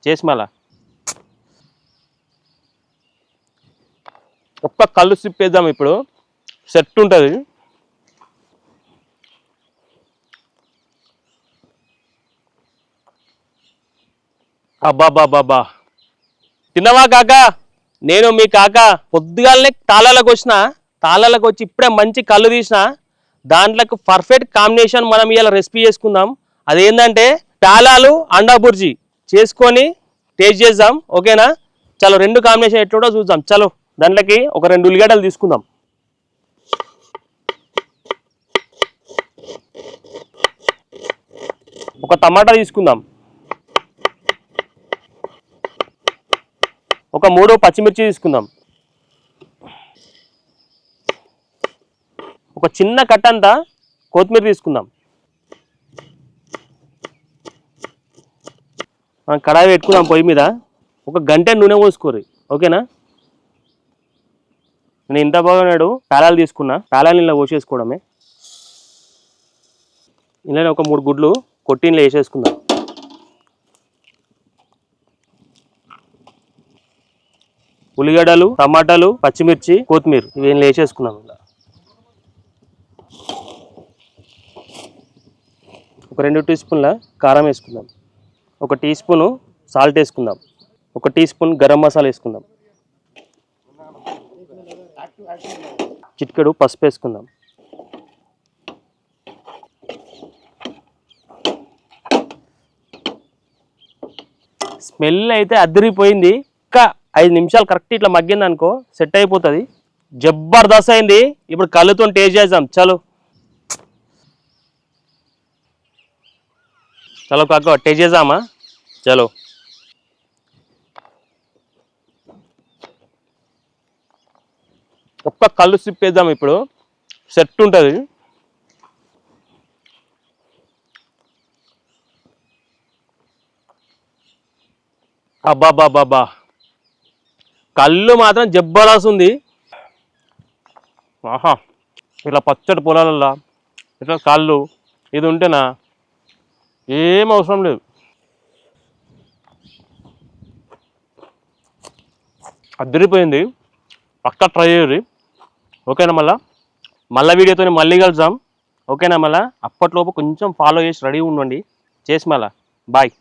చేసి మళ్ళా ఒక్క కళ్ళు సిప్పేద్దాం. ఇప్పుడు సెట్ ఉంటుంది. అబ్బాబ్బాబ్బా తిన్నవా కాకా? నేను మీ కాక పొద్దుగాలనే తాళాలకు వచ్చి ఇప్పుడే మంచి కళ్ళు తీసిన. దాంట్లోకి పర్ఫెక్ట్ కాంబినేషన్ మనం ఇలా రెసిపీ చేసుకుందాం. అదేంటంటే తాళాలు అండా బుర్జీ చేసుకొని టేస్ట్ చేద్దాం. ఓకేనా? చలో 2 కాంబినేషన్ ఎట్లుంటో చూద్దాం. చలో దాంట్లోకి ఒక 2 ఉల్లిగడ్డలు తీసుకుందాం. ఒక టమాటా తీసుకుందాం. ఒక 3 పచ్చిమిర్చి తీసుకుందాం. ఒక చిన్న కట్టంతా కొత్తిమీర తీసుకుందాం. కడాయి పెట్టుకుందాం పొయ్యి మీద. ఒక గంట నూనె పోసుకోరు. ఓకేనా? నేను ఇంత బాగున్నాడు తాళాలు తీసుకున్నా. తాళాలు ఇలా పోసేసుకోవడమే. ఇలానే ఒక 3 గుడ్లు కొట్టి ఇలా వేసేసుకుందాం. ఉల్లిగడ్డలు, టమాటాలు, పచ్చిమిర్చి, కొత్తిమీర ఇవేం వేసేసుకున్నాం. ఇలా ఒక 2 టీ స్పూన్ల కారం వేసుకుందాం. ఒక టీ స్పూను సాల్ట్ వేసుకుందాం. ఒక టీ స్పూన్ గరం మసాలా వేసుకుందాం. చిటికెడు పసుపు వేసుకుందాం. స్మెల్ అయితే అదిరిపోయింది. ఇంకా 5 నిమిషాలు కరెక్ట్ ఇట్లా మగ్గింది అనుకో సెట్ అయిపోతుంది. జబర్దస్త్ అయింది. ఇప్పుడు కళ్ళుతో టేస్ట్ చేద్దాం. చలో చలో కాక టేస్ట్ చేద్దామా? చలో ఒక్క కళ్ళు సిప్పేద్దాం. ఇప్పుడు సెట్ ఉంటుంది. అబ్బాబ్బాబ్బా కళ్ళు మాత్రం జబర్దస్త్ ఉంది. ఆహా ఇట్లా పచ్చడి పొలాలల్లో ఇట్లా కళ్ళు ఇది ఉంటేనా ఏం అవసరం లేదు. అదిరిపోయింది. పక్కా ట్రై చేయండి. ఓకేనా? మళ్ళీ వీడియోతో మళ్ళీ కలుద్దాం. ఓకేనా? అప్పట్లోపు కొంచెం ఫాలో చేసి రెడీ ఉండండి. చేసి మళ్ళా బాయ్.